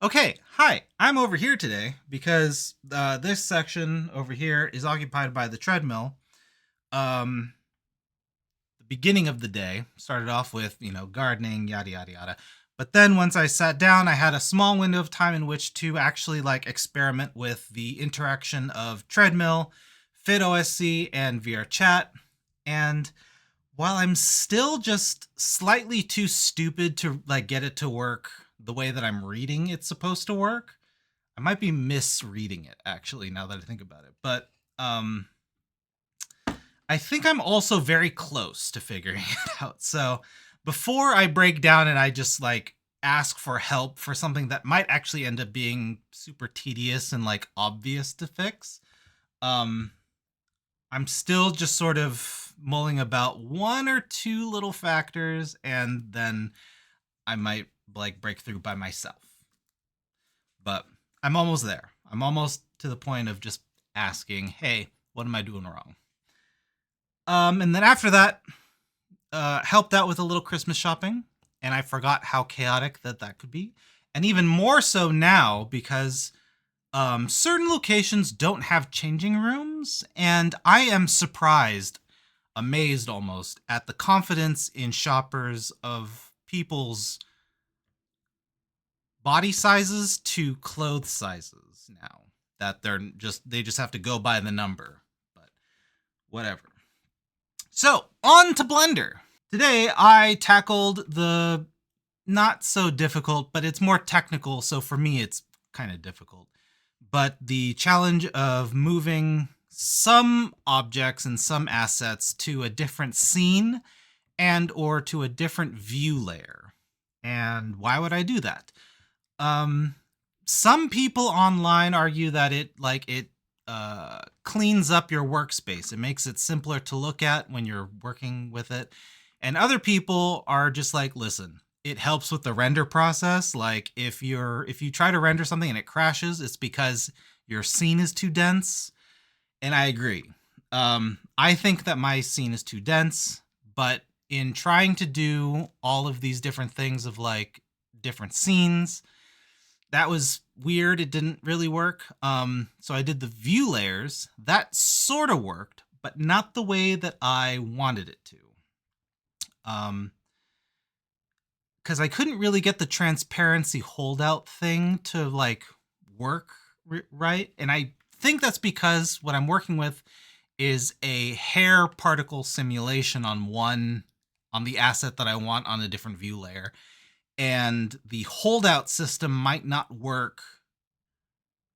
Okay, hi. I'm over here today because this section over here is occupied by the treadmill. Um, the beginning of the day started off with, gardening, yada, yada, yada. But then once I sat down, I had a small window of time in which to actually experiment with the interaction of treadmill, FitOSC, and VR chat. And while I'm still just slightly too stupid to get it to work the way that I'm reading it's supposed to work, I might be misreading it actually now that I think about it. But um I think I'm also very close to figuring it out. So before I break down and I just ask for help for something that might actually end up being super tedious and obvious to fix, um I'm still just sort of mulling about one or two little factors, and then I might break through by myself. But I'm almost there. I'm almost to the point of just asking, "Hey, what am I doing wrong?" And then after that, helped out with a little Christmas shopping, and I forgot how chaotic that could be, and even more so now because certain locations don't have changing rooms, and I am surprised, amazed almost, at the confidence in shoppers of people's body sizes to clothes sizes now. That they just have to go by the number. But whatever. So, on to Blender. Today I tackled the not so difficult, but it's more technical, so for me it's kind of difficult. But the challenge of moving some objects and some assets to a different scene and or to a different view layer. And why would I do that? Um some people online argue that it cleans up your workspace. It makes it simpler to look at when you're working with it. And other people are just like, listen, it helps with the render process. Like if you try to render something and it crashes, it's because your scene is too dense. And I agree. I think that my scene is too dense, but in trying to do all of these different things of different scenes, that was weird. It didn't really work. So I did the view layers. That sort of worked, but not the way that I wanted it to. Because I couldn't really get the transparency holdout thing to work right, and I think that's because what I'm working with is a hair particle simulation on the asset that I want on a different view layer, and the holdout system might not work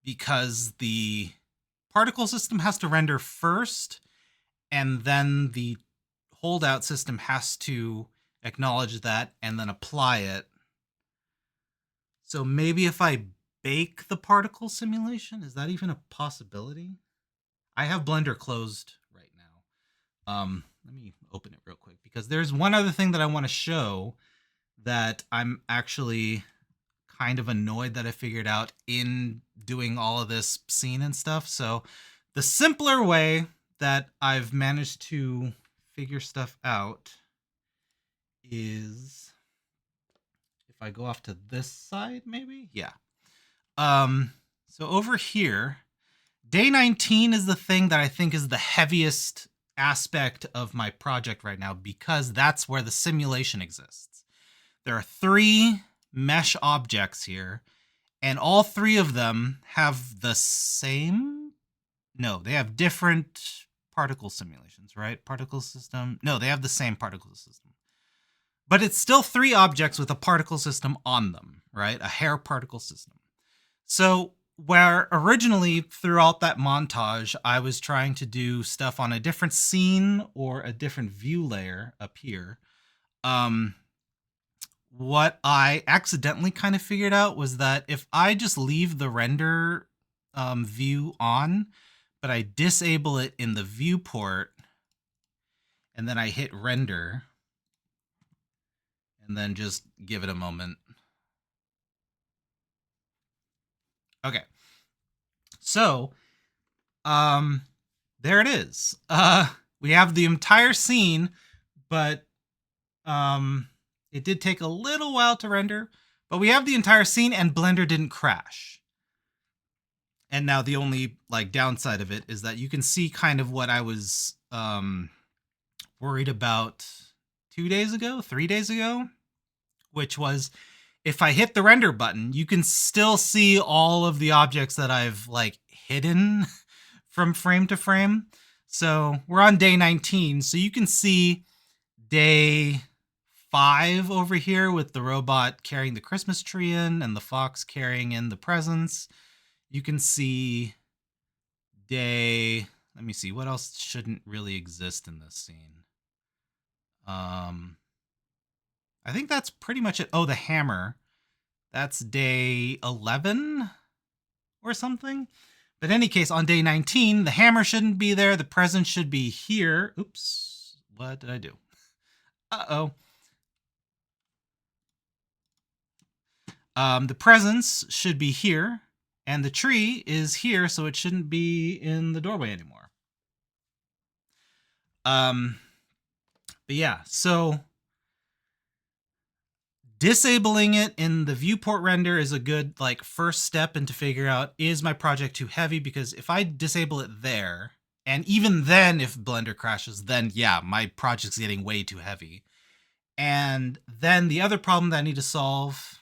because the particle system has to render first, and then the holdout system has to acknowledge that and then apply it. So maybe if I bake the particle simulation, is that even a possibility? I have Blender closed right now. Let me open it real quick because there's one other thing that I want to show that I'm actually kind of annoyed that I figured out in doing all of this scene and stuff. So the simpler way that I've managed to figure stuff out is if I go off to this side, maybe? Yeah. So over here, day 19 is the thing that I think is the heaviest aspect of my project right now because that's where the simulation exists. There are 3 mesh objects here, and all 3 of them have the same. No, they have different particle simulations, right? Particle system. No, they have the same particle system. But it's still 3 objects with a particle system on them, right? A hair particle system. So, where originally throughout that montage, I was trying to do stuff on a different scene or a different view layer up here, what I accidentally kind of figured out was that if I just leave the render view on, but I disable it in the viewport, and then I hit render, and then just give it a moment. Okay. So, there it is. We have the entire scene, but it did take a little while to render. But we have the entire scene and Blender didn't crash. And now the only like downside of it is that you can see kind of what I was worried about 3 days ago, which was if I hit the render button, you can still see all of the objects that I've like hidden from frame to frame. So we're on day 19, so you can see day 5 over here with the robot carrying the Christmas tree in and the fox carrying in the presents. You can see day, let me see, what else shouldn't really exist in this scene? I think that's pretty much it. Oh, the hammer. That's day 11 or something. But in any case, on day 19, the hammer shouldn't be there. The present should be here. Oops. What did I do? Uh-oh. The presents should be here. And the tree is here, so it shouldn't be in the doorway anymore. But yeah, so disabling it in the viewport render is a good like first step into figure out, is my project too heavy? Because if I disable it there, and even then if Blender crashes, then yeah, my project's getting way too heavy. And then the other problem that I need to solve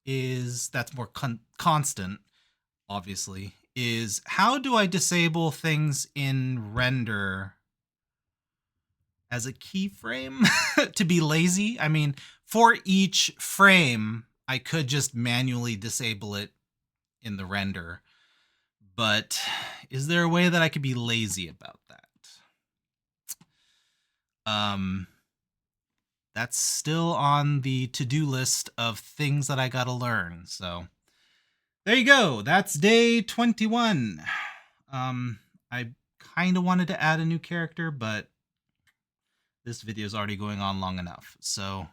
is that's more constant, obviously, is how do I disable things in render as a keyframe to be lazy? I mean, for each frame, I could just manually disable it in the render. But is there a way that I could be lazy about that? That's still on the to-do list of things that I gotta learn. So there you go. That's day 21. I kind of wanted to add a new character, but this video is already going on long enough. So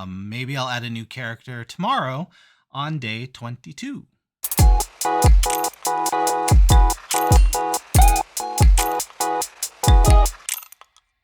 maybe I'll add a new character tomorrow on day 22.